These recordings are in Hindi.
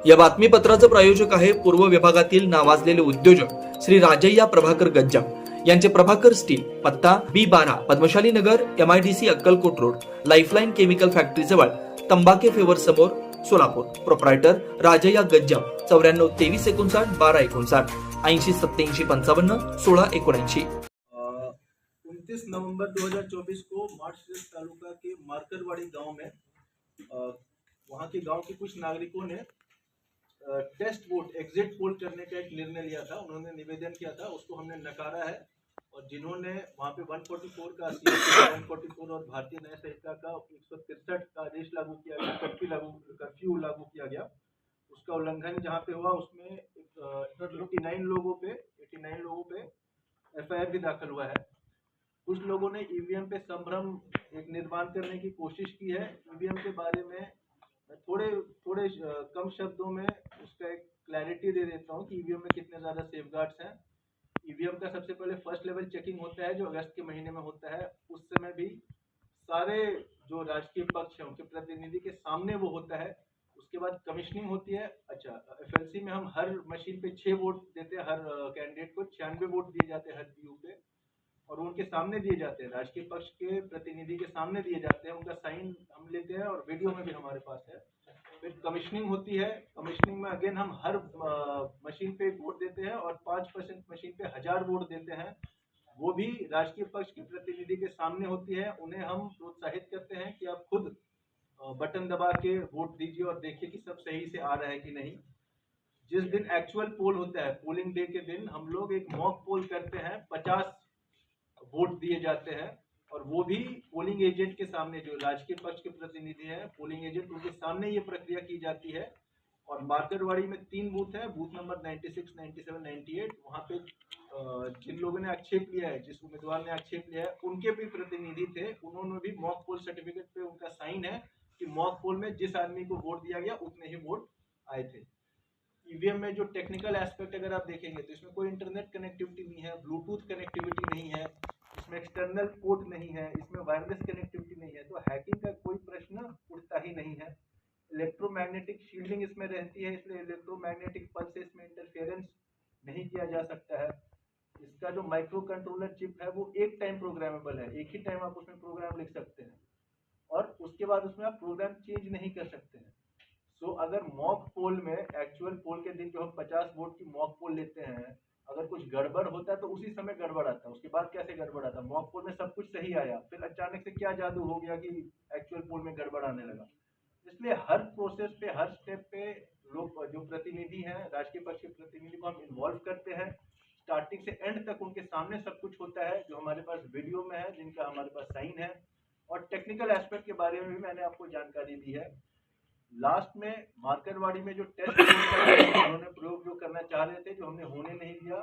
या बातमीपत्राचं प्रायोजक आहे पूर्व विभागातील नावाजलेले उद्योजक श्री राजय्या प्रभाकर गज्जाम यांचे प्रभाकर स्टील, पत्ता B12 पद्मशाली नगर, MIDC Akkalkot road, lifeline chemical factory जवळ, तंबाके फेवर समोर, सोलापूर. प्रोप्रायटर राजय्या गज्जाम 94 23 59 12 59 80 87 55 16 79. 29 नवंबर 2024 को मार्शल तालुका के मार्करवाड़ी गांव में वहां के गांव के कुछ नागरिकों ने टेस्ट वोट एग्जिट पोल करने का एक निर्णय लिया था। उन्होंने निवेदन किया था, उसको हमने नकारा है। और जिन्होंने वहां पे 144 का 144 और भारतीय न्याय संहिता का 163 का आदेश लागू किया गया, कर्फ्यू लागू किया गया, उसका उल्लंघन जहां पे हुआ उसमें 89 लोगों पे FIR भी दाखिल हुआ है। कुछ लोगों ने ईवीएम पे संभ्रम एक निर्माण करने की कोशिश की है। ईवीएम के बारे में थोड़े कम शब्दों में उसका एक क्लैरिटी दे देता हूँ कि ईवीएम में कितने ज़्यादा सेफगार्ड्स हैं। ईवीएम का सबसे पहले फर्स्ट लेवल चेकिंग होता है जो अगस्त के महीने में होता है। उस समय भी सारे जो राजकीय पक्ष हैं उनके प्रतिनिधि के सामने वो होता है। उसके बाद कमीशनिंग होती है। अच्छा, FLC में हम हर मशीन पे 6 वोट देते हैं, हर कैंडिडेट को 96 वोट दिए जाते हैं हर PU पे, और उनके सामने दिए जाते हैं, राजकीय पक्ष के प्रतिनिधि के सामने दिए जाते हैं। उनका साइन हम लेते हैं और वीडियो में भी हमारे पास है। फिर कमीशनिंग होती है। कमीशनिंग में अगेन हम हर मशीन पे वोट देते हैं और 5% मशीन पे 1000 वोट देते हैं। वो भी राजकीय पक्ष के प्रतिनिधि के सामने होती है। उन्हें हम प्रोत्साहित करते हैं कि आप खुद बटन दबा के वोट दीजिए और देखिए कि सब सही से आ रहा है कि नहीं। जिस दिन एक्चुअल पोल होता है, पोलिंग डे के दिन, हम लोग एक मॉक पोल करते हैं। 50 वोट दिए जाते हैं और वो भी पोलिंग एजेंट के सामने, जो राजकीय पक्ष के प्रतिनिधि हैं, पोलिंग एजेंट, उनके सामने ये प्रक्रिया की जाती है। और मार्करवाड़ी में 3 बूथ है, बूथ नंबर 96, 97, 98। वहाँ पे जिन लोगों ने आक्षेप लिया है, जिस उम्मीदवार ने आक्षेप लिया है, उनके भी प्रतिनिधि थे। उन्होंने भी मॉक पोल सर्टिफिकेट पे उनका साइन है कि मॉक पोल में जिस आदमी को वोट दिया गया उतने ही वोट आए थे। ईवीएम में जो टेक्निकल एस्पेक्ट अगर आप देखेंगे तो इसमें कोई इंटरनेट कनेक्टिविटी नहीं है, ब्लूटूथ कनेक्टिविटी नहीं है, इसमें एक्सटर्नल पोर्ट नहीं है, इसमें वायरलेस कनेक्टिविटी नहीं है, तो हैकिंग का कोई प्रश्न उठता ही नहीं है। इलेक्ट्रोमैग्नेटिक शील्डिंग इसमें रहती है, इसलिए इलेक्ट्रोमैग्नेटिक पल्स से इसमें इंटरफेरेंस नहीं किया जा सकता है। इसका जो माइक्रो कंट्रोलर चिप है वो एक टाइम प्रोग्रामेबल है, एक ही टाइम आप उसमें प्रोग्राम लिख सकते हैं और उसके बाद उसमें आप प्रोग्राम चेंज नहीं कर सकते हैं। सो अगर मॉक पोल में, एक्चुअल पोल के दिन जो हम 50 वोट की मॉक पोल लेते हैं, अगर कुछ गड़बड़ होता है तो उसी समय गड़बड़ आता है। उसके बाद कैसे गड़बड़ आता है? मॉक पोल में सब कुछ सही आया, फिर अचानक से क्या जादू हो गया कि एक्चुअल पोल में गड़बड़ आने लगा। इसलिए हर प्रोसेस पे, हर स्टेप पे लोग, जो प्रतिनिधि हैं, राजकीय पक्ष के प्रतिनिधि को हम इन्वॉल्व करते हैं। स्टार्टिंग से एंड तक उनके सामने सब कुछ होता है, जो हमारे पास वीडियो में है, जिनका हमारे पास साइन है। और टेक्निकल एस्पेक्ट के बारे में भी मैंने आपको जानकारी दी है। लास्ट में मार्करवाड़ी में जो टेस्ट उन्होंने प्रयोग जो करना चाह रहे थे, जो हमने होने नहीं दिया,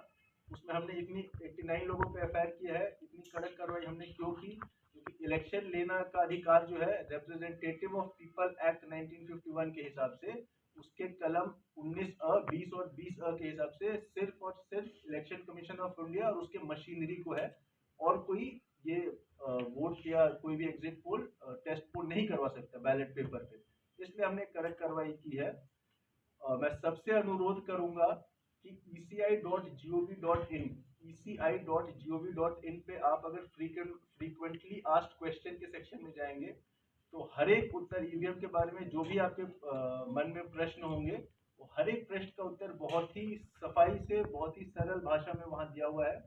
उसमें हमने इतनी 89 लोगों पे FIR किया है। इतनी कड़क कार्रवाई हमने क्यों की? क्योंकि इलेक्शन लेना का अधिकार जो है रिप्रेजेंटेटिव ऑफ पीपल एक्ट 1951 के हिसाब से, उसके कलम 19A, 20 और 20A के हिसाब से सिर्फ और सिर्फ इलेक्शन कमीशन ऑफ इंडिया और उसके मशीनरी को है, और कोई ये वोट या कोई भी एग्जिट पोल, टेस्ट पोल नहीं करवा सकता बैलेट पेपर पे। इसलिए हमने कड़क कार्रवाई की है। मैं सबसे अनुरोध करूंगा कि ECI.gov.in पे आप अगर फ्रीक्वेंटली आस्क्ड क्वेश्चन के सेक्शन में जाएंगे तो हर एक उत्तर, ईवीएम के बारे में जो भी आपके मन में प्रश्न होंगे, वो हर एक प्रश्न का उत्तर बहुत ही सफाई से, बहुत ही सरल भाषा में वहाँ दिया हुआ है।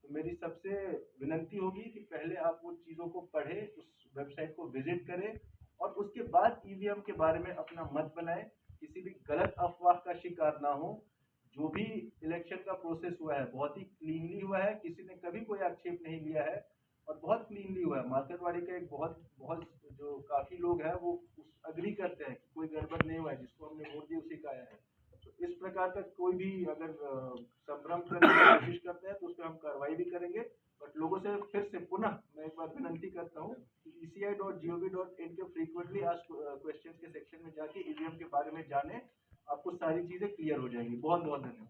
तो मेरी सबसे विनंती होगी कि पहले आप उन चीज़ों को पढ़ें, उस वेबसाइट को विजिट करें और उसके बाद ईवीएम के बारे में अपना मत बनाएं। किसी भी गलत अफवाह का शिकार ना हो। जो भी इलेक्शन का प्रोसेस हुआ है बहुत ही क्लीनली हुआ है, किसी ने कभी कोई आक्षेप नहीं लिया है और बहुत क्लीनली हुआ है। मार्करवाड़ी का एक बहुत जो काफ़ी लोग हैं वो अग्री करते हैं कि कोई गड़बड़ नहीं हुआ है, जिसको हमने वोट दिया उसी का आया है। तो इस प्रकार का कोई भी अगर संभ्रम करने की कोशिश करते हैं तो उस पर हम कार्रवाई भी करेंगे। बट लोगों से फिर से पुनः मैं एक बार विनंती करता हूँ कि ECI.gov.in के फ्रीक्वेंटली आस्क्ड क्वेश्चन के सेक्शन में जाके ईवीएम के बारे में जाने, आपको सारी चीजें क्लियर हो जाएंगी। बहुत बहुत धन्यवाद।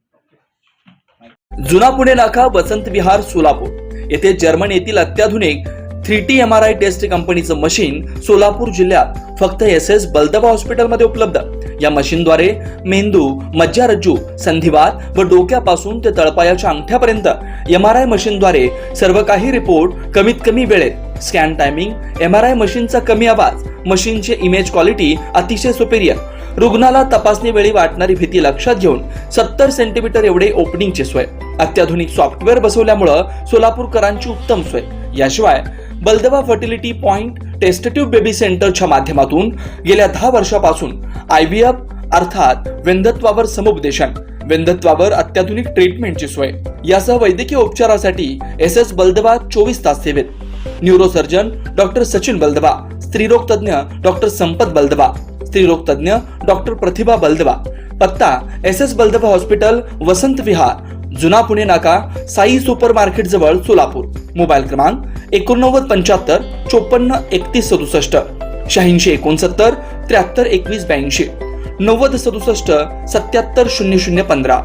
जुना पुणे नाका, वसंत विहार, सोलापूर येथे जर्मन येथील अत्याधुनिक 3T MRI टेस्ट कंपनीचं मशीन सोलापूर जिल्ह्यात फक्त SS बलदबा हॉस्पिटलमध्ये उपलब्ध। या मशीनद्वारे मेंदू, मज्जारज्जू, संधिवात व डोक्यापासून ते तळपायाच्या अंगठ्यापर्यंत MRI मशीनद्वारे सर्व काही रिपोर्ट कमीत कमी वेळेत, स्कॅन टायमिंग, MRI मशीनचा कमी आवाज, मशीनचे इमेज क्वालिटी अतिशय सुपेरियर, रुग्णाला तपासणी वेळी वाटणारी भीती लक्षात घेऊन 70 सेंटीमीटर एवढे ओपनिंगची सोय, अत्याधुनिक सॉफ्टवेअर बसवल्यामुळे सोलापूरकरांची उत्तम सोय. याशिवाय बलदवा फर्टिलिटी पॉइंट टेस्टेटिव्ह बेबी सेंटरच्या माध्यमातून गेल्या 10 वर्षापासून IVF अर्थात वेंधत्वावर समुपदेशन, वेंधत्वावर अत्याधुनिक ट्रीटमेंटची सोय. यासह वैद्यकीय उपचारासाठी SS बलदवा 24 तास सेवेत. न्यूरोसर्जन डॉक्टर सचिन बलदवा, स्त्रीरोग तज्ञ डॉक्टर संपत बलदवा, स्त्रीरोग तज्ञ डॉक्टर प्रतिभा बलदवा. पत्ता SS बलदवा हॉस्पिटल, वसंत विहार, जुना पुणे नाका, साई सुपर मार्केट जवळ, सोलापूर. मोबाईल क्रमांक 8975 54 31 67, 86 69 73 21 82, 90 67 77 00 15.